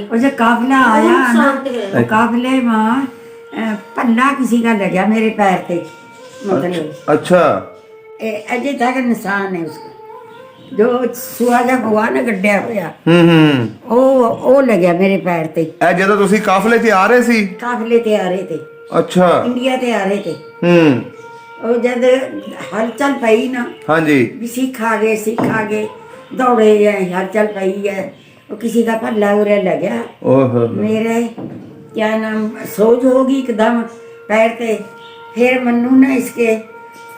वो जो काफिला आया ना, काफिले में पल्ला किसी का लग गया मेरे पैर पे, मतलब अच्छा अजय तक निशान है उसका, जो सुआ जा हुआ ना गड्ढा होया, ओ लग गया मेरे पैर पे। ਇਹ ਜਦੋਂ ਤੁਸੀਂ ਕਾਫਲੇ 'ਚ ਆ ਰਹੇ ਸੀ? काफिले ते आ रहे थे, ਅੱਛਾ इंडिया ते आ रहे थे। और जब हलचल पई ना, हाँ जी, भी सिख आ गए दौड़े गए, हलचल पई है, वो किसी का पल्ला उरे लग गया, ओहो मेरे क्या नाम सोज होगी एकदम पैर पे। फिर मन्नू ने इसके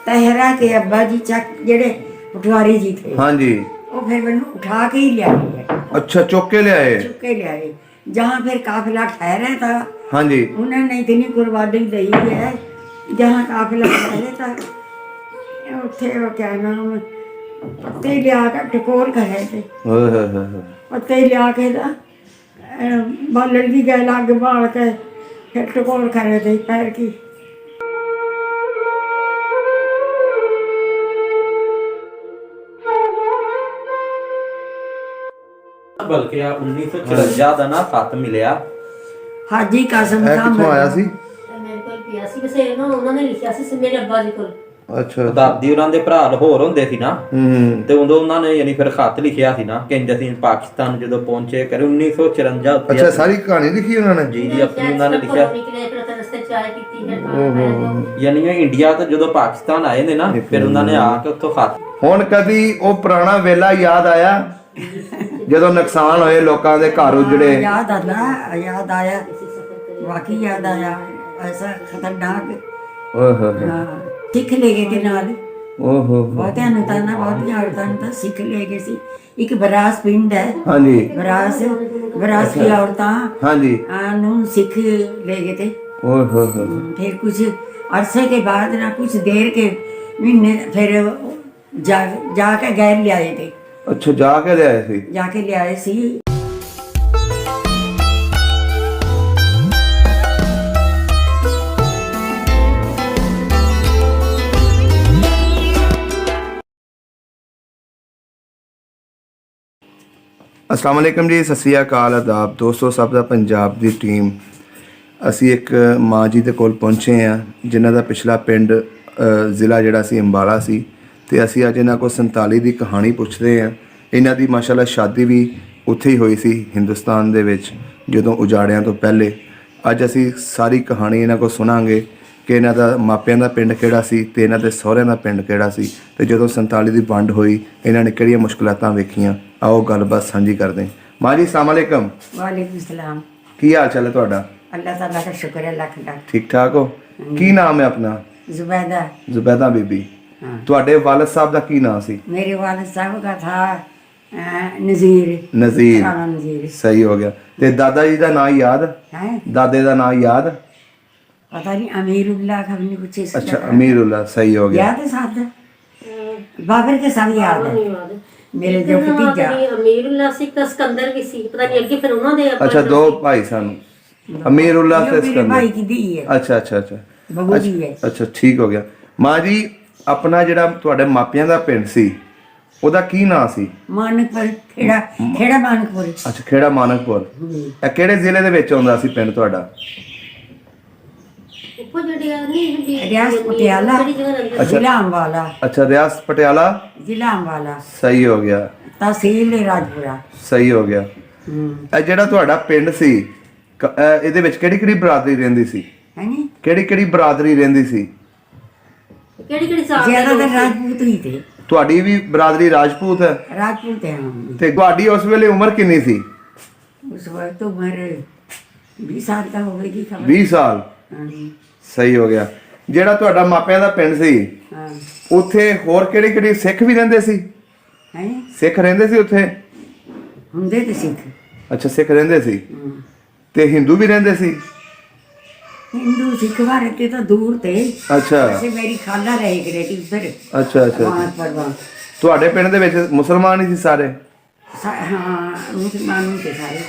तहरा के अब्बा जी चक जेड़े पटवारी जी थे, हाँ जी, वो फिर मैनू उठा के ही लिया, अच्छा चुक के ले आए? चुक के ले आए। जहाँ फिर काफिला ठहरा था, हाँ जी, उन्होंने इतनी कुर्बानी दी है, जहाँ काफिला ठहरे था उठे वो क्या नाम पत्ते लिया कर टकोर कर रहे थे, पत्ते लिया के बालन की गैल आग बाल के फिर टकोर कर रहे थे पैर की। बल्कि 1954 ਦਾ ਨਾ ਖਤ ਮਿਲਿਆ। हाजी कासम ਇਹ साहब ਕਿੱਥੋਂ ਆਇਆ ਸੀ? ਮੇਰੇ ਕੋਲ ਪਿਆ ਸੀ, ਵੈਸੇ ਨਾ ਉਹਨਾਂ ਨੇ ਲਿਖਿਆ ਸੀ ਮੇਰੇ ਅੱਬਾ ਜੀ ਕੋਲ। ਅੱਛਾ ਦਾਦੀ ਉਹਨਾਂ ਦੇ ਭਰਾ ਲਾਹੌਰ ਹੁੰਦੇ ਸੀ ਨਾ, ਤੇ ਉਦੋਂ ਉਹਨਾਂ ਨੇ ਯਾਨੀ ਫਿਰ ਖਤ ਲਿਖਿਆ ਸੀ ਨਾ ਕਿ ਅਸੀਂ ਪਾਕਿਸਤਾਨ ਜਦੋਂ ਪਹੁੰਚੇ ਕਰੇ 1954 ਉੱਤੇ। ਅੱਛਾ ਸਾਰੀ ਕਹਾਣੀ ਲਿਖੀ ਉਹਨਾਂ ਨੇ? ਜੀ ਜੀ ਆਪਣੀ ਉਹਨਾਂ ਨੇ ਲਿਖਿਆ, ਨਿਕਲੇ ਫਿਰ ਤਾਂ ਰਸਤੇ ਚਾय ਪੀਤੀ ਹੈ ਯਾਨੀ ਇਹ ਇੰਡੀਆ ਤੋਂ ਜਦੋਂ ਪਾਕਿਸਤਾਨ ਆਏ ਨੇ ਨਾ, ਫਿਰ ਉਹਨਾਂ ਨੇ ਆ ਕੇ ਉੱਥੋਂ ਖਤ। ਹੁਣ ਕਦੀ ਉਹ ਪੁਰਾਣਾ ਵੇਲਾ ਯਾਦ ਆਇਆ ਜਦੋਂ ਨੁਕਸਾਨ ਹੋਏ ਲੋਕਾਂ ਦੇ ਘਰ ਉਜੜੇ? याद आया वाकई याद आया, ऐसा खतरनाक ਓਹੋ सिख ले गए के नाल, ਓਹੋ बहुतियां ਨੂੰ ਤਾਂ ਨਾ ਬਹੁਤੀਆਂ ਔਰਤਾਂ ਨੂੰ ਤਾਂ ਸਿੱਖ ਲੈ ਗਏ ਸੀ। ਇੱਕ ਬਰਾਸ ਪਿੰਡ ਹੈ, हाँ जी, ਬਰਾਸ की औरतां हाँ जी, ਨੂੰ सिख ले गए थे। ओहो फिर कुछ अरसे के बाद ना, कुछ देर के महीने फिर जाके गैर ले आए थे, अच्छा जाके ले आए थे? जाके ले आए सी। अस्सलाम वालेकुम जी, सत श्री अकाल, आदाब दोस्तों, सब ਦਾ ਪੰਜਾਬ ਦੀ ਟੀਮ ਅਸੀਂ ਇੱਕ ਮਾਂ ਜੀ ਦੇ ਕੋਲ ਪਹੁੰਚੇ ਆ ਜਿਨ੍ਹਾਂ ਦਾ ਪਿਛਲਾ ਪਿੰਡ ਜ਼ਿਲ੍ਹਾ ਜਿਹੜਾ ਸੀ ਅੰਬਾਲਾ ਸੀ, ਤੇ ਅਸੀਂ ਅੱਜ ਇਹਨਾਂ ਕੋਲ 47 ਦੀ ਕਹਾਣੀ ਪੁੱਛਦੇ ਆ। ਇਹਨਾਂ ਦੀ ਮਾਸ਼ਾਅੱਲਾ ਸ਼ਾਦੀ ਵੀ ਉੱਥੇ ਹੀ ਹੋਈ ਸੀ ਹਿੰਦੁਸਤਾਨ ਦੇ ਵਿੱਚ ਜਦੋਂ ਉਜਾੜਿਆਂ ਤੋਂ ਪਹਿਲੇ। ਅੱਜ ਅਸੀਂ ਸਾਰੀ ਕਹਾਣੀ ਇਹਨਾਂ ਕੋਲ ਸੁਣਾਂਗੇ ਕਿ ਇਹਨਾਂ ਦਾ ਮਾਪਿਆਂ ਦਾ ਪਿੰਡ ਕਿਹੜਾ ਸੀ ਤੇ ਇਹਨਾਂ ਦੇ ਸਹੁਰਿਆਂ ਦਾ ਪਿੰਡ ਕਿਹੜਾ ਸੀ, ਤੇ ਜਦੋਂ 47 ਦੀ ਵੰਡ ਹੋਈ ਇਹਨਾਂ ਨੇ ਕਿਹੜੀਆਂ ਮੁਸ਼ਕਲਾਤਾਂ ਵੇਖੀਆਂ। आओ गलबात साझी कर दें। माँ जी अस्सलाम वालेकुम। वालेकुम सलाम। की हाल चाल है तुहाडा? अल्लाह ताला का शुक्र है, लाख लाख। ठीक ठाक हो? की नाम है अपना? जुबैदा। जुबैदा बीबी। हाँ। तुहाडे वालिद साहब दा की नाम सी? मेरे वालिद साहब का था नज़ीर। नज़ीर। राणा नज़ीर। सही हो गया। ते दादा जी दा नाम याद है? दादे दा नाम याद? पता नहीं, अमीरुल्लाह का भी कुछ इसका अच्छा अमीरुल्लाह, सही हो गया। याद है साहब बाबर के सब याद है मेरे जो भतीजा ਅਮੀਰੁੱਲਾ ਸੀ ਤਾਂ ਸਿਕੰਦਰ ਵੀ ਸੀ, ਪਤਾ ਨਹੀਂ ਅੱਗੇ ਫਿਰ ਉਹਨਾਂ ਦੇ अच्छा दो भाई सानू अमीरुल्लाह ते मेरे सिकंदर। भाई की दी है, अच्छा अच्छा अच्छा बहू दी है। अच्छा ठीक हो गया। माँ जी अपना ਜਿਹੜਾ ਤੁਹਾਡੇ ਮਾਪਿਆਂ ਦਾ ਪਿੰਡ ਸੀ ਉਹਦਾ ਕੀ ਨਾਂ ਸੀ? मानकपुर, खेड़ा मानकपुर। ਅੱਛਾ ਖੇੜਾ ਮਾਨਕਪੁਰ। ਇਹ ਕਿਹੜੇ ਜ਼ਿਲ੍ਹੇ ਦੇ ਵਿੱਚ ਆਉਂਦਾ ਸੀ ਪਿੰਡ ਤੁਹਾਡਾ? ਉੱਪਰ ਜਿਹੜੀ ਆ ਨਹੀਂ रियासत पटियाला, जिला अम्बाला। अच्छा रियासत पटियाला, जिला अम्बाला, सही हो गया। तहसील राजपुरा। सही हो गया। ਇਹ ਜਿਹੜਾ ਤੁਹਾਡਾ ਪਿੰਡ ਸੀ ਇਹਦੇ ਵਿੱਚ ਕਿਹੜੀ ਕਿਹੜੀ ਬਰਾਦਰੀ ਰਹਿੰਦੀ ਸੀ? है नी, ਕਿਹੜੀ ਕਿਹੜੀ ਬਰਾਦਰੀ ਰਹਿੰਦੀ ਸੀ? ਕਿਹੜੀ ਕਿਹੜੀ ਸਾਲ ਦੇ ज्यादातर राजपूत ही थे। ਤੁਹਾਡੀ ਵੀ ਬਰਾਦਰੀ ਰਾਜਪੂਤ ਹੈ? राजपूत है हम। ਤੇ ਤੁਹਾਡੀ ਉਸ ਵੇਲੇ ਉਮਰ ਕਿੰਨੀ ਸੀ? उस वक्त उम्र 20 साल का होगी खबर। 20 ਸਾਲ। ਸਹੀ ਹੋ ਗਿਆ। ਜਿਹੜਾ ਤੁਹਾਡਾ ਮਾਪਿਆਂ ਦਾ ਪਿੰਡ ਸੀ हाँ ਉੱਥੇ ਹੋਰ ਕਿਹੜੇ ਕਿਹੜੇ ਸਿੱਖ ਵੀ ਰਹਿੰਦੇ ਸੀ? है ਸਿੱਖ ਰਹਿੰਦੇ ਸੀ ਉੱਥੇ? ਹੁੰਦੇ ਤੇ ਸਿੱਖ। ਅੱਛਾ ਸਿੱਖ ਰਹਿੰਦੇ ਸੀ ਤੇ ਹਿੰਦੂ ਵੀ ਰਹਿੰਦੇ ਸੀ? हिंदू सिख बारे ते तो दूर थे। अच्छा वैसे मेरी खाला रहे करेगी उधर अच्छा अच्छा वहाँ पर वहाँ। ਤੁਹਾਡੇ ਪਿੰਡ ਦੇ ਵਿੱਚ ਮੁਸਲਮਾਨ ਹੀ ਸੀ ਸਾਰੇ? हाँ मुसलमान थे सारे।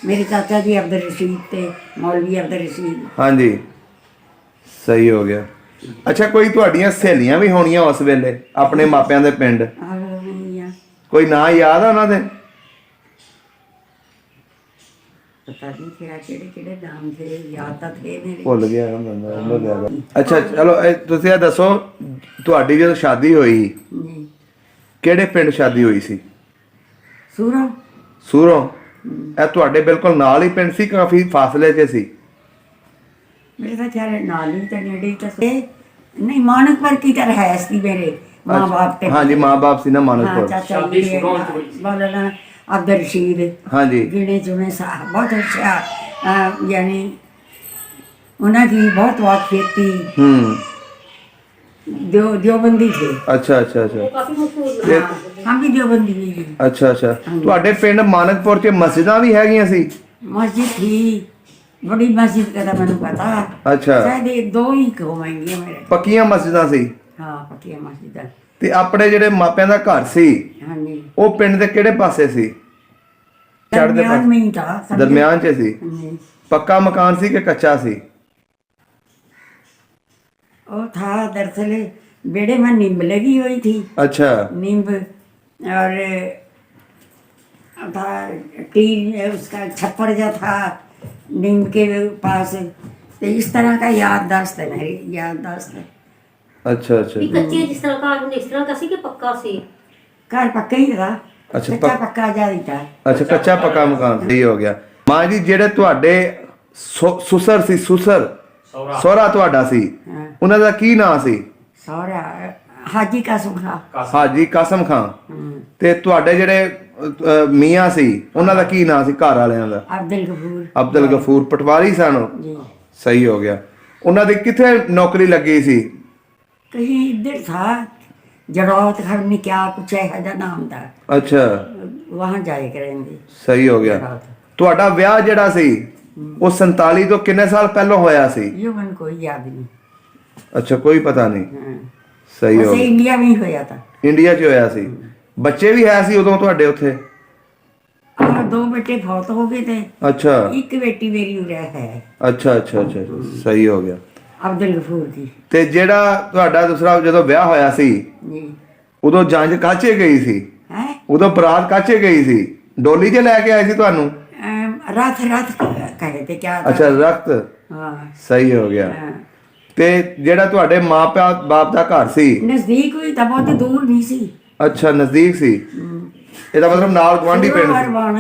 मेरे चाचा जी अब्दुल रशीद थे, मौलवी अब्दुल रशीद। हाँ जी सही हो गया। अच्छा कोई ਤੁਹਾਡੀਆਂ ਸਹੇਲੀਆਂ ਵੀ ਹੋਣੀਆਂ ਉਸ ਵੇਲੇ ਆਪਣੇ ਮਾਪਿਆਂ ਦੇ ਪਿੰਡ? ਕੋਈ ਨਾਂ ਯਾਦ ਆ ਉਹਨਾਂ ਦੇ? पता नहीं क्या केड़े नाम थे, याद तो थे मेरे। ਭੁੱਲ ਗਿਆ ਹੁਣ ਬੰਦਾ, ਭੁੱਲ ਗਿਆ। ਅੱਛਾ ਚਲੋ ਤੁਸੀਂ ਇਹ ਦੱਸੋ ਤੁਹਾਡੀ ਜਦੋਂ ਸ਼ਾਦੀ ਹੋਈ जी ਕਿਹੜੇ ਪਿੰਡ ਸ਼ਾਦੀ ਹੋਈ ਸੀ? सूरम। ਸੂਰੋਂ। ਇਹ ਤੁਹਾਡੇ ਬਿਲਕੁਲ ਨਾਲ ਹੀ ਪਿੰਡ ਸੀ, ਕਾਫੀ ਫਾਸਲੇ 'ਚ ਸੀ? मेरे तो ख्याल है नाली तो नेड़े ही तो से नहीं, मानकपुर की तरह है इसकी मेरे माँ बाप के। हाँ जी, माँ बाप सी ना हाँ, मानकपुर। चाचा जी मौलाना अब्दुल रशीद हाँ जी। गिने चुने साहब बहुत अच्छा, यानी उन्होंने बहुत वाकफियत थी। देवबंदी थे। अच्छा अच्छा अच्छा काफी मशहूर हाँ, हम भी देवबंदी ही हैं। ਅੱਛਾ ਅੱਛਾ ਤੁਹਾਡੇ ਪਿੰਡ ਮਾਨਕਪੁਰ 'ਚ ਮਸਜਿਦਾਂ ਵੀ ਹੈਗੀਆਂ ਸੀ? मस्जिद थी, बड़ी मस्जिद का तो मैंने पता। अच्छा। शायद ये 2 ही घुमाएंगे मेरे। ਪੱਕੀਆਂ ਮਸਜਿਦਾਂ ਸੀ? हाँ, पक्की मस्जिद। ਤੇ ਆਪਣੇ ਜਿਹੜੇ ਮਾਪਿਆਂ ਦਾ ਘਰ ਸੀ हाँ जी, ਉਹ ਪਿੰਡ ਦੇ ਕਿਹੜੇ ਪਾਸੇ ਸੀ? ਚੜ੍ਹਦੇ दरमियान में ही था, ਪਾਸੇ? समझे? ਦਰਮਿਆਨ 'ਚ ਸੀ? जी। ਪੱਕਾ ਮਕਾਨ ਸੀ ਕਿ ਕੱਚਾ ਸੀ? वो था दरअसल बेड़े में नींब लगी हुई थी। अच्छा नींब और था टीन, उसका छप्पर जो था नींब के पास। तो इस तरह का याददाश्त है, मेरी याददाश्त है। अच्छा अच्छा भी कच्चे जिस तरह का हमने इस तरह का सी कि पक्का सी। घर पक्का ही था। अच्छा, कच्चा पक्का जारी था। ਅੱਛਾ ਕੱਚਾ ਪੱਕਾ ਮਕਾਨ ਸਹੀ ਹੋ ਗਿਆ। ਮਾਂ ਜੀ ਜਿਹੜੇ ਤੁਹਾਡੇ ਸੁਸਰ ਸੀ, ਸੁਸਰ ਸਹੁਰਾ ਤੁਹਾਡਾ ਸੀ, हाँ, ਉਹਨਾਂ ਦਾ ਕੀ ਨਾਂ ਸੀ? सौरा हाजी का सुखा। ਹਾਜੀ ਕਾਸਮ ਖਾਨ। ਤੇ ਤੁਹਾਡੇ ਜਿਹੜੇ ਮੀਆਂ ਸੀ ਉਹਨਾਂ ਦਾ ਕੀ ਨਾਂ ਸੀ, ਘਰ ਵਾਲਿਆਂ ਦਾ? अब्दुल गफूर। ਅਬਦੁਲ ਗਫੂਰ। ਪਟਵਾਰੀ ਸਨ ਉਹ? जी। ਸਹੀ ਹੋ ਗਿਆ। ਉਹਨਾਂ ਦੀ ਕਿੱਥੇ ਨੌਕਰੀ ਲੱਗੀ ਸੀ? कहीं इधर था जड़ौत घर में, क्या कुछ है नाम था। ਅੱਛਾ वहाँ जाए करेंगे। ਸਹੀ ਹੋ ਗਿਆ। जड़ौत। ਤੁਹਾਡਾ ਵਿਆਹ ਜਿਹੜਾ ਸੀ ਉਹ 47 ਤੋਂ ਕਿੰਨੇ ਸਾਲ ਪਹਿਲਾਂ ਹੋਇਆ ਸੀ? ये मन कोई याद नहीं। ਅੱਛਾ ਕੋਈ ਪਤਾ ਨਹੀਂ। हाँ। ਸਹੀ ਹੋ वैसे ਗਿਆ। इंडिया में ही होया था। ਇੰਡੀਆ 'ਚ ਹੋਇਆ ਸੀ। ਬੱਚੇ ਵੀ ਹੈ ਸੀ ਉਦੋਂ ਤੁਹਾਡੇ ਉੱਥੇ? और 2 बेटे फौत हो गए थे। ਅੱਛਾ एक बेटी मेरी उरे है, ਅੱਛਾ ਅੱਛਾ ਅੱਛਾ ਸਹੀ ਹੋ ਗਿਆ। अब्दुल गफूर की। ਤੇ ਜਿਹੜਾ ਤੁਹਾਡਾ ਦੂਸਰਾ ਜਦੋਂ ਵਿਆਹ ਹੋਇਆ ਸੀ जी। ਉਦੋਂ ਜੰਜ ਕਾਚੇ ਗਈ ਸੀ? है ਉਦੋਂ ਬਰਾਤ ਕਾਚੇ ਗਈ ਸੀ? ਡੋਲੀ 'ਚ ਲੈ ਕੇ ਆਏ ਸੀ ਤੁਹਾਨੂੰ? रथ रथ कहे थे क्या था? ਅੱਛਾ ਰਖਤ। हाँ। ਸਹੀ ਹੋ ਗਿਆ। हाँ। ਤੇ ਜਿਹੜਾ ਤੁਹਾਡੇ ਮਾਪਿਆਂ ਬਾਪ ਦਾ ਘਰ ਸੀ? नजदीक हुई था, बहुत दूर नहीं सी। ਅੱਛਾ ਨਜ਼ਦੀਕ ਸੀ। ਇਹਦਾ ਮਤਲਬ ਨਾਲ ਗਵਾਂਢੀ ਪਿੰਡ ਸੀ।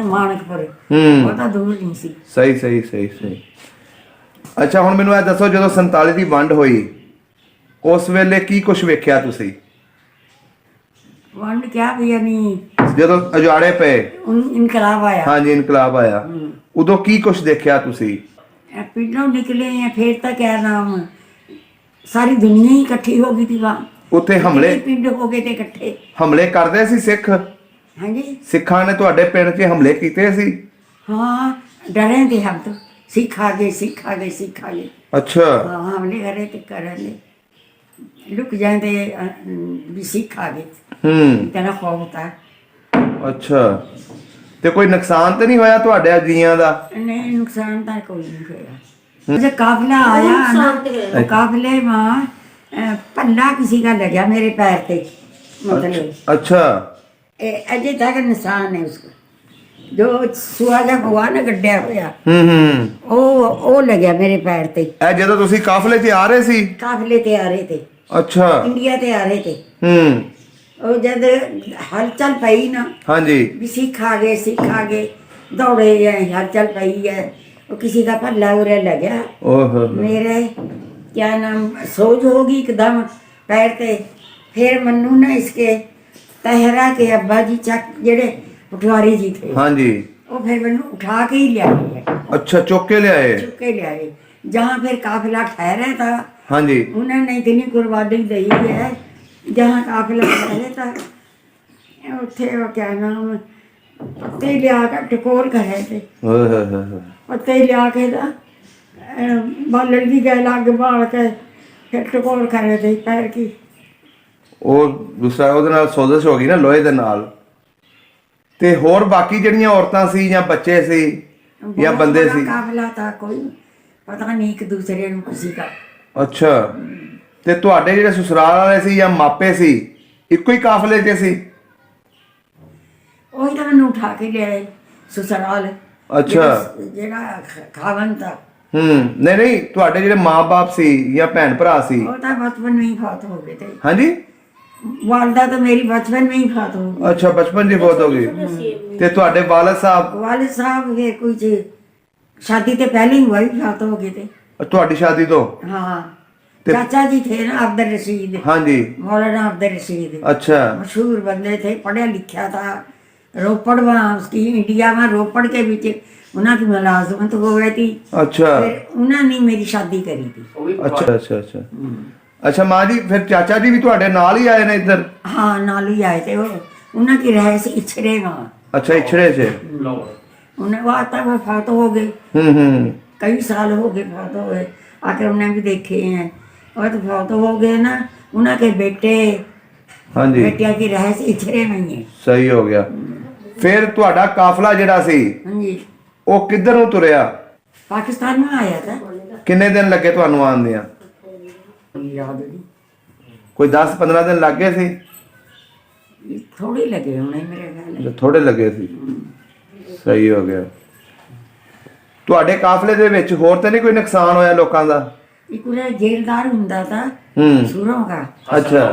मानकपुर ਹੂੰ बहुत दूर नहीं सी। ਸਹੀ ਸਹੀ ਸਹੀ ਸਹੀ। ਅੱਛਾ ਹੁਣ ਮੈਨੂੰ ਇਹ ਦੱਸੋ ਜਦੋਂ 47 ਦੀ ਵੰਡ ਹੋਈ ਉਸ ਵੇਲੇ ਕੀ ਕੁਝ ਵੇਖਿਆ ਤੁਸੀਂ? वंड क्या भी यानी ਜਦੋਂ ਅਜਾੜੇ ਪਏ? इनकलाब आया। ਹਾਂਜੀ ਇਨਕਲਾਬ ਆਇਆ ਉਦੋਂ ਕੀ ਕੁਝ ਦੇਖਿਆ ਤੁਸੀਂ? पिंडों निकले हैं, फिर तो क्या नाम, सारी दुनिया ही इकट्ठी हो गई थी वहाँ। ਉੱਥੇ ਹਮਲੇ पिंड हो गए थे इकट्ठे। ਹਮਲੇ ਕਰਦੇ ਸੀ ਸਿੱਖ? हाँ जी। ਸਿੱਖਾਂ ਨੇ ਤੁਹਾਡੇ ਪਿੰਡ 'ਚ ਹਮਲੇ ਕੀਤੇ ਸੀ? हाँ, डरे थे हम तो, सीख आ गए सीख आ गए सीख आ गए। ਅੱਛਾ हाँ, हमले करे थे करे लुक जाते भी सीख आ गए। ਹੂੰ इतना खौफ होता है। ਅੱਛਾ ਤੇ ਕੋਈ ਨੁਕਸਾਨ ਤਾਂ ਨਹੀਂ ਹੋਇਆ ਤੁਹਾਡੇ ਜੀਆਂ ਦਾ? नहीं, नुकसान तो कोई नहीं हुआ। जब काफिला आया ना, नुकसान तो है। वो काफिले में पल्ला किसी का लगा मेरे पैर पे, मतलब ਅੱਛਾ अजय तक निशान है उसको, जो सुहा जब हुआ ना गड्ढा होया, ਹੂੰ वो लगा मेरे पैर पे। ਇਹ ਜਦੋਂ ਤੁਸੀਂ ਕਾਫਲੇ 'ਚ ਆ ਰਹੇ ਸੀ? काफिले ते आ रहे थे, ਅੱਛਾ इंडिया ते आ रहे थे। ਹੂੰ और जब हलचल पई ना, ਹਾਂਜੀ भी सीख आ गए दौड़े गए, हलचल पई है, वो किसी का पल्ला उरे लगा ਓਹ मेरे, क्या नाम, सोज होगी एकदम पैर ते। फिर मन्नू ना इसके तहरा के अब्बा जी चक जेड़े पटवारी जी थे, ਹਾਂਜੀ वो फिर मैनू उठा के ही ले आए, ਅੱਛਾ ਚੁੱਕ ਕੇ ਲਿਆਏ? चुक के ले आए। जहाँ फिर काफिला ठहरा था, ਹਾਂਜੀ उन्होंने इतनी कुर्बानी दी है। जहाँ काफिला ठहरे था उत्थे वो क्या नाम, पत्ते लिया के टकोर करे थे। ਓਏ ਹੋਏ ਹੋਏ ਹੋਏ। पत्ते लिया के ना बालन की गैल अग बाल के फिर टकोर करे थे पैर की। ਉਹ ਦੂਸਰਾ ਉਹਦੇ ਨਾਲ ਸੋਜ਼ਸ਼ ਹੋ ਗਈ ਨਾ ਲੋਹੇ ਦੇ ਨਾਲ। ਤੇ ਹੋਰ ਬਾਕੀ ਜਿਹੜੀਆਂ ਔਰਤਾਂ ਸੀ ਜਾਂ ਬੱਚੇ ਸੀ ਜਾਂ बहुत ਬੰਦੇ बड़ा ਸੀ? काफिला था, कोई पता नहीं एक दूसरे को किसी का। ਅੱਛਾ ਤੇ ਤੁਹਾਡੇ ਜਿਹੜੇ ਸਸੁਰਾਲ ਵਾਲੇ ਸੀ ਜਾਂ ਮਾਪੇ ਸੀ ਇੱਕੋ ਹੀ ਕਾਫਲੇ 'ਚ ਸੀ? वही तो मैंने उठा के ले आए ससुराल। ਅੱਛਾ ਜਿਹੜਾ ਖਾਵਨ ਤਾਂ ਨਹੀਂ ਨਹੀਂ, ਤੁਹਾਡੇ ਜਿਹੜੇ ਮਾਂ-ਬਾਪ ਸੀ ਜਾਂ ਭੈਣ ਭਰਾ ਸੀ? ਉਹ ਤਾਂ ਬਚਪਨ में ही फौत हो गए थे। ਹਾਂਜੀ। वालदा तो मेरी बचपन में ही फौत हो गई। ਅੱਛਾ, ਬਚਪਨ 'ਚ ਹੀ ਬਹੁਤ ਹੋ ਗਈ। ਤੇ ਤੁਹਾਡੇ ਵਾਲਦ ਸਾਹਿਬ? वालिद साहब ये कुछ शादी से पहले ही वही फौत हो गए थे। ਤੁਹਾਡੀ ਸ਼ਾਦੀ ਤੋਂ? हाँ, चाचा जी थे ना अब्दुल रशीद, ਹਾਂਜੀ। मौलाना अब्दुल रशीद, अच्छा। मशहूर बंदे थे, पढ़ा लिखा था। रोपड़ में उसकी इंडिया में रोपड़ के बीच उन्होंने मुलाजमत हो गई थी। अच्छा। फिर उन्होंने मेरी शादी करी थी। अच्छा अच्छा अच्छा अच्छा। माँ जी फिर चाचा जी भी ਤੁਹਾਡੇ ਨਾਲ ਹੀ ਆਏ ਨੇ ਇੱਧਰ? हाँ, नाल ही आए थे वो। उन्होंने की रहायश इछड़े में। अच्छा, इछड़े से? उन्हें वो आता वो फौत हो गए। कई साल हो गए फौत हो गए। आके उन्हें भी देखे हैं और तो फौत हो गए ना। उनके बेटे हाँ जी, बेटिया की रहायश इछड़े में ही है। सही हो गया। फिर ਤੁਹਾਡਾ ਕਾਫਲਾ ਜਿਹੜਾ ਸੀ हाँ जी, ਉਹ ਕਿੱਧਰ ਨੂੰ ਤੁਰਿਆ? पाकिस्तान में आया था। ਕਿੰਨੇ ਦਿਨ ਲੱਗੇ ਤੁਹਾਨੂੰ ਆਉਂਦਿਆਂ? याद नहीं, ਕੋਈ 10-15 ਦਿਨ ਲੱਗ ਗਏ ਸੀ? थोड़ी लगे होने मेरे ख्याल ਜਾਂ ਥੋੜੇ ਲੱਗੇ ਸੀ? ਸਹੀ ਹੋ ਗਿਆ। ਤੁਹਾਡੇ ਕਾਫਲੇ ਦੇ ਵਿੱਚ ਹੋਰ ਤਾਂ ਨਹੀਂ ਕੋਈ ਨੁਕਸਾਨ ਹੋਇਆ ਲੋਕਾਂ ਦਾ? एक जेलदार हुंदा था सूरों का। अच्छा।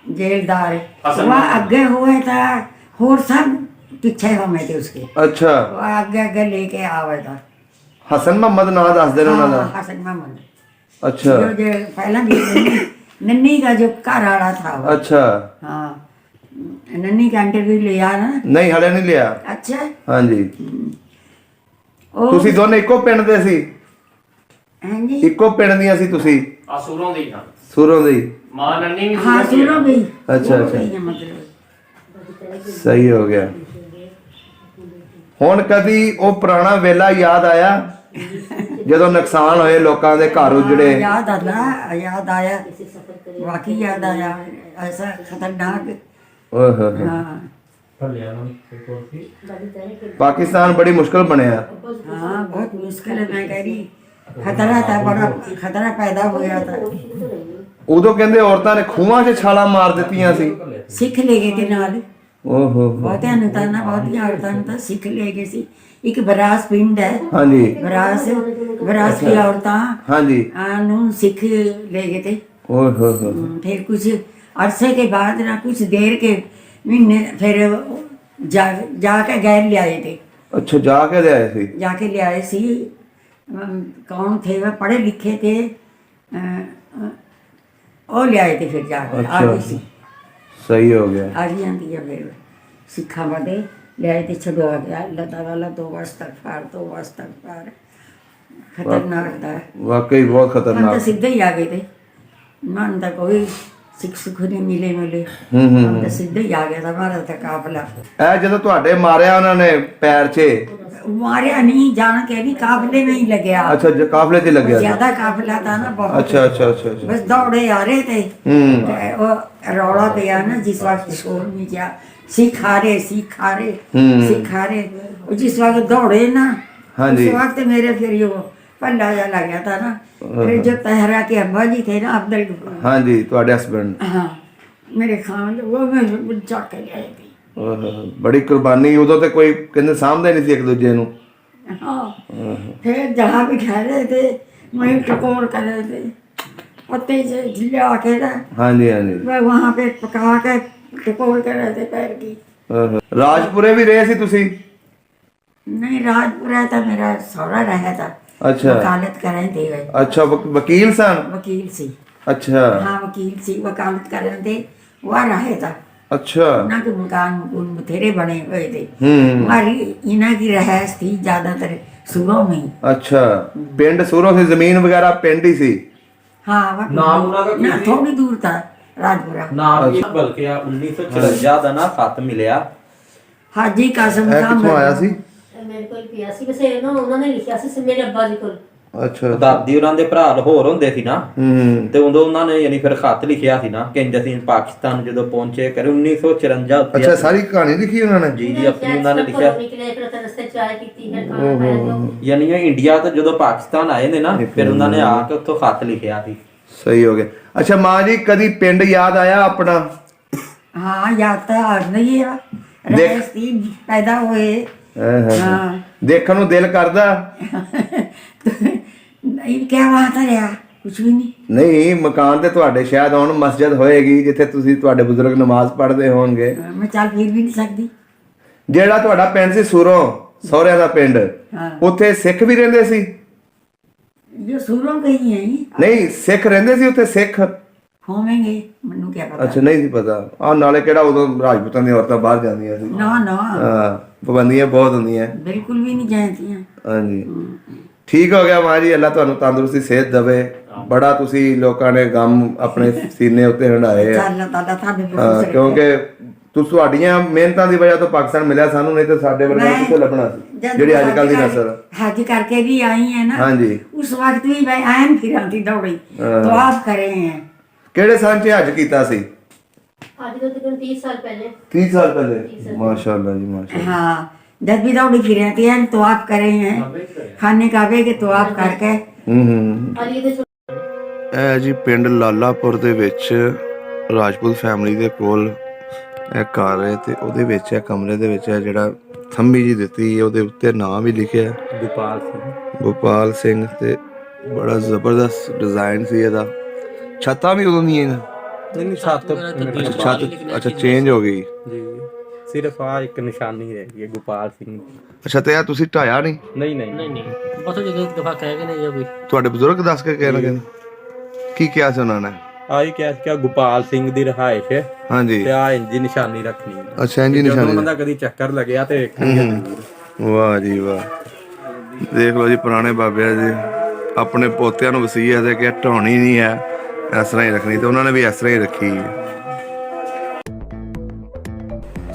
जेलदार वह आगे हुए था और सब पीछे हुए थे उसके। अच्छा। वो आगे आगे लेके आवे था। ਹਸਨ ਮੁਹੰਮਦ ਨਾਂ ਦੱਸਦੇ ਨੇ ਉਹਨਾਂ ਦਾ? हाँ, हसन मोहम्मद। अच्छा जो पहला भी नन्नी का जो घर वाला था वो। अच्छा। हाँ, नन्नी का इंटरव्यू लिया ना। ਨਹੀਂ ਹਲੇ ਨਹੀਂ ਲਿਆ? अच्छा। ਹਾਂਜੀ। ओ ਤੁਸੀਂ ਦੋਨੇ ਇੱਕੋ ਪਿੰਡ ਦੇ ਸੀ? हाँ जी, ਇੱਕੋ ਪਿੰਡ ਦੀਆਂ ਸੀ ਤੁਸੀਂ? सूरों दी हाँ ਸੂਰੋਂ ਦੀ? मां नन्नी भी हाँ सूरों भी। अच्छा, वो अच्छा। भी है मतलब। ਸਹੀ ਹੋ ਗਿਆ। ਹੁਣ ਕਦੀ ਉਹ ਪੁਰਾਣਾ ਵੇਲਾ ਯਾਦ ਆਇਆ ਜਦੋਂ ਨੁਕਸਾਨ ਹੋਏ ਲੋਕਾਂ ਦੇ ਘਰ ਉਜੜੇ? याद आया वाकई याद आया। ऐसा खतरनाक। ਓਏ ਹੋਏ ਹੋਏ। हाँ ਪਾਕਿस्तान बड़ी मुश्किल बनया। हाँ, बहुत मुश्किल है। मैं कह रही खतरा था, बड़ा खतरा पैदा होया था। ਉਦੋਂ ਕਹਿੰਦੇ ਔਰਤਾਂ ਨੇ ਖੂਹਾਂ 'ਚ ਛਾਲਾਂ ਮਾਰ ਦਿੱਤੀਆਂ ਸੀ। सिख ले गए थे नाल। ਓਹੋ। बहुतिया ने था ना, बहुतिया औरतां ने तो सिख ले गए सी। एक बरास पिंड है, ਹਾਂਜੀ बरास की औरतां ਹਾਂਜੀ। नू सिख ले गए थे। ਓਏ ਹੋਏ ਹੋਏ। फिर कुछ अरसे के बाद ना, कुछ देर के महीने फिर जाके गैर ले आए थे। ਅੱਛਾ, ਜਾ ਕੇ ਲਿਆਏ ਸੀ? जाके ले आए सी। कौन थे वह? पढ़े लिखे थे। वो ले आए थे फिर जाके। आ गई सी, सही हो गया। आ गई आंदी है फिर सिखा वादे ले आए थे। छुड़वा गया अल्लाह ताला तो इस्तगफार। खतरनाक था। वाकई बहुत हम तो खतरनाक। सीधे ही आ गए थे। मन तक कोई सिख सुख नहीं मिले। हम तो सीधे ही आ गया था हमारा तो काफला। ਇਹ ਜਦੋਂ ਤੁਹਾਡੇ ਮਾਰਿਆ ਉਹਨਾਂ ਨੇ ਪੈਰ 'ਚ? मारे नहीं, जान के नहीं, काफले में ही लग गया। ਅੱਛਾ, ਜੋ ਕਾਫਲੇ 'ਚ ਲੱਗਿਆ ਸੀ? ज्यादा काफिला था ना, बहुत। अच्छा अच्छा अच्छा अच्छा। बस दौड़े आ रहे थे। वो रौला पिया ना जिस वक्त शोर में क्या सिख आ रहे वो जिस वक्त दौड़े ना, हाँ उस जी। वक्त मेरे फिर ये पल्ला जा लग गया था ना। फिर जो तहरा के अब्बा जी थे ना, अब्दुल गफूर। हाँ जी, ਤੁਹਾਡੇ ਹਸਬੰਡ। हाँ, मेरे खान वो मैं चौक के ले आई थी। ਬੜੀ ਕੁਰਬਾਨੀ। ਉਦੋਂ ਤੇ ਕੋਈ ਕਹਿੰਦੇ ਸਾਹਮਣੇ ਨਹੀਂ ਸੀ ਇੱਕ ਦੂਜੇ ਨੂੰ। हाँ, फिर जहाँ भी ठहरे थे वहीं टकोर कर रहे थे पत्ते से झिल्ला के ना। हाँ जी हाँ जी। वह वहाँ पे पका के टकोर कर रहे थे पैर की। ਰਾਜਪੁਰੇ ਵੀ ਰਹੇ ਸੀ ਤੁਸੀਂ? नहीं, राजपुरा था मेरा सौरा रहा था। अच्छा। वकालत कर रहे थे वे। अच्छा, वकील सन? वकील सी। अच्छा हाँ, वकील सी वकालत कर रहे थे। वह रहे था। अच्छा। उन्होंने के मकान बथेरे बने हुए थे। हमारी इन्हों की रहायश थी ज्यादातर सूरों में ही। अच्छा, पिंड सूरों से जमीन वगैरह पिंड ही सी? हाँ, नाम उन्हों का ना थोड़ी दूर था राजपुरा। नाम भी ਬਲਕਿ 1954 ਦਾ ਨਾ ਖਤ ਮਿਲਿਆ। हाजी कासम ਇਹ ਕਿੱਥੋਂ ਆਇਆ ਸੀ? ਮੇਰੇ ਕੋਲ ਪਿਆ ਸੀ ਵੈਸੇ ਨਾ, ਉਹਨਾਂ ਨੇ ਲਿਖਿਆ ਸੀ ਮੇਰੇ ਅੱਬਾ ਜੀ ਕੋਲ। ਅੱਛਾ। ਦਾਦੀ ਉਹਨਾਂ ਦੇ ਭਰਾ ਲਾਹੌਰ ਹੁੰਦੇ ਸੀ ਨਾ, ਤੇ ਉਦੋਂ ਉਹਨਾਂ ਨੇ ਯਾਨੀ ਫਿਰ ਖਤ ਲਿਖਿਆ ਸੀ ਨਾ, ਕਹਿੰਦੇ ਅਸੀਂ ਪਾਕਿਸਤਾਨ ਜਦੋਂ ਪਹੁੰਚੇ ਕਰੇ 1954 ਉੱਤੇ। ਅੱਛਾ, ਸਾਰੀ ਕਹਾਣੀ ਲਿਖੀ ਉਹਨਾਂ ਨੇ? ਜੀ ਆਪਣੀ ਉਹਨਾਂ ਨੇ ਲਿਖਿਆ। ਨਿਕਲੇ ਫਿਰ ਤਾਂ ਰਸਤੇ ਚਾय ਪੀਤੀ ਫਿਰ ਖਾਣਾ ਖਾਇਆ ਜੋ। ਯਾਨੀ ਉਹ ਇੰਡੀਆ ਤੋਂ ਜਦੋਂ ਪਾਕਿਸਤਾਨ ਆਏ ਨੇ ਨਾ, ਫਿਰ ਉਹਨਾਂ ਨੇ ਆ ਕੇ ਉੱਥੋਂ ਖਤ ਲਿਖਿਆ ਸੀ। ਸਹੀ ਹੋ ਗਿਆ। ਅੱਛਾ ਮਾਂ ਜੀ, ਕਦੀ ਪਿੰਡ ਯਾਦ ਆਇਆ ਆਪਣਾ? हाँ, याद तो आज नहीं है। रहायश थी, पैदा हुए हाँ ਦੇਖਣ ਨੂੰ ਦਿਲ ਕਰਦਾ नहीं क्या बात है यार, कुछ भी नहीं। ਨਹੀਂ ਮਕਾਨ ਤੇ ਤੁਹਾਡੇ ਸ਼ਾਇਦ ਹੁਣ ਮਸਜਿਦ ਹੋਏਗੀ ਜਿੱਥੇ ਤੁਸੀਂ ਤੁਹਾਡੇ ਬਜ਼ੁਰਗ ਨਮਾਜ਼ ਪੜ੍ਹਦੇ ਹੋਣਗੇ। मैं चल फिर भी नहीं सकती। ਜਿਹੜਾ ਤੁਹਾਡਾ ਪਿੰਡ ਸੀ ਸੂਰੋਂ ਸਹੁਰਿਆਂ ਦਾ ਪਿੰਡ हाँ ਉੱਥੇ ਸਿੱਖ ਵੀ ਰਹਿੰਦੇ ਸੀ? जो सूरों के ही है ਨਹੀਂ ਸਿੱਖ ਰਹਿੰਦੇ ਸੀ ਉੱਥੇ ਸਿੱਖ? होवेंगे, मनु क्या पता। ਅੱਛਾ ਨਹੀਂ ਸੀ ਪਤਾ ਆ ਨਾਲੇ ਕਿਹੜਾ ਉਦੋਂ ਰਾਜਪੂਤਾਂ ਦੀਆਂ ਔਰਤਾਂ ਬਾਹਰ ਜਾਂਦੀਆਂ ਸੀ। ना ना ਹਾਂ ਪਾਬੰਦੀਆਂ ਬਹੁਤ ਹੁੰਦੀਆਂ। बिल्कुल भी नहीं जानती हैं। ਹਾਂਜੀ ਠੀਕ ਹੋ ਗਿਆ ਮਾਂ ਜੀ, ਅੱਲਾ ਤੁਹਾਨੂੰ ਤੰਦਰੁਸਤੀ ਸਿਹਤ ਦੇਵੇ। ਬੜਾ ਤੁਸੀਂ ਲੋਕਾਂ ਨੇ ਗਮ ਆਪਣੇ ਸੀਨੇ ਉੱਤੇ ਹੰਢਾਏ ਆ। अल्लाह ताला थाने पे ਹਾਂ, खुश रखे। ਕਿਉਂਕਿ ਤੁਹਾਡੀਆਂ ਮਿਹਨਤਾਂ ਦੀ ਵਜ੍ਹਾ ਤੋਂ ਪਾਕਿਸਤਾਨ ਮਿਲਿਆ ਸਾਨੂੰ, ਨਹੀਂ ਤਾਂ ਸਾਡੇ ਵਰਗਾ मैं ਕਿੱਥੇ ਲੱਭਣਾ ਸੀ जब ਜਿਹੜੀ ਅੱਜ ਕੱਲ ਦੀ हाजी ਨਸਲ। हाजी करके भी आई है ना, हाँ जी। उस वक्त भी मैं आयन फिर आती दौड़ी तो आप करे हैं। ਕਿਹੜੇ ਸਾਲ 'ਚ ਹਜ ਕੀਤਾ ਸੀ? आज तो तकरीबन 30 साल पहले 30 ਸਾਲ ਪਹਿਲੇ। ਮਾਸ਼ਾਅੱਲਾ ਜੀ ਮਾਸ਼ਾਅੱਲਾ। हाँ जब भी दौड़ी फिर आती हैं तो आप करे हैं, खाने काबे के तो आप करके। और ये तो ਇਹ ਜੀ ਪਿੰਡ ਲਾਲਾਪੁਰ ਦੇ ਵਿੱਚ ਰਾਜਪੂਤ ਫੈਮਿਲੀ ਦੇ ਕੋਲ ਇਹ ਘਰ ਹੈ ਤੇ ਉਹਦੇ ਵਿੱਚ ਇਹ ਕਮਰੇ ਦੇ ਵਿੱਚ ਇਹ ਜਿਹੜਾ ਥੰਮੀ ਜੀ ਦਿੱਤੀ ਹੈ ਉਹਦੇ ਉੱਤੇ ਨਾਮ ਵੀ ਲਿਖਿਆ ਹੈ ਗੋਪਾਲ ਸਿੰਘ। ਗੋਪਾਲ ਸਿੰਘ ਤੇ ਬੜਾ ਜ਼ਬਰਦਸਤ ਡਿਜ਼ਾਈਨ ਸੀ ਇਹਦਾ। ਛੱਤਾਂ ਵੀ ਉਦੋਂ ਦੀਆਂ ਨਹੀਂ ਛੱਤ ਛੱਤ ਅੱਛਾ ਚੇਂਜ ਹੋ ਗਈ। ਜੀ ਸਿਰਫ ਆ ਇੱਕ ਨਿਸ਼ਾਨੀ ਰਹਿ ਗਈ ਹੈ ਗੋਪਾਲ ਸਿੰਘ ਦੀ। ਅੱਛਾ ਤੇ ਇਹ ਤੁਸੀਂ ਢਾਇਆ ਨਹੀਂ? ਨਹੀਂ ਨਹੀਂ ਨਹੀਂ ਬਸ ਉਹ ਜਦੋਂ ਇੱਕ ਦਫਾ ਕਹਿ ਗਏ ਨੇ ਅਭੀ ਤੁਹਾਡੇ ਬਜ਼ੁਰਗ ਦੱਸ ਕੇ ਕਹਿਣ ਲੱਗੇ ਕੀ ਕਿਹਾ ਸੀ ਉਹਨਾਂ ਨੇ? ਆਈ ਕਿਹਾ ਗੋਪਾਲ ਸਿੰਘ ਦੀ ਰਿਹਾਇਸ਼ ਹੈ ਹਾਂਜੀ ਤੇ ਆ ਇੰਜ ਨਿਸ਼ਾਨੀ ਰੱਖਣੀ ਹੈ। ਅੱਛਾ ਇੰਜੀ ਜਦੋਂ ਉਹਨਾਂ ਨਿਸ਼ਾਨੀ। ਦਾ ਕਦੀ ਚੱਕਰ ਲੱਗਿਆ ਤੇ ਵੇਖਣਗੇ ਜ਼ਰੂਰ। ਵਾਹ ਜੀ ਵਾਹ, ਦੇਖ ਲਓ ਜੀ ਪੁਰਾਣੇ ਬਾਬਿਆਂ ਜੀ ਆਪਣੇ ਪੋਤਿਆਂ ਨੂੰ ਵਸੀਅਤ ਹੈ ਕਿ ਢਾਉਣੀ ਨਹੀਂ ਹੈ, ਇਸ ਤਰ੍ਹਾਂ ਹੀ ਰੱਖਣੀ, ਤੇ ਉਹਨਾਂ ਨੇ ਵੀ ਇਸ ਤਰ੍ਹਾਂ ਹੀ ਰੱਖੀ ਹੈ।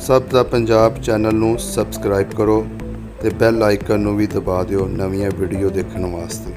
ਸਭ ਦਾ ਪੰਜਾਬ ਚੈਨਲ ਨੂੰ ਸਬਸਕ੍ਰਾਈਬ ਕਰੋ ਤੇ ਬੈਲ ਆਈਕਨ ਨੂੰ ਵੀ ਦਬਾ ਦਿਓ ਨਵੀਆਂ ਵੀਡੀਓ ਦੇਖਣ ਵਾਸਤੇ।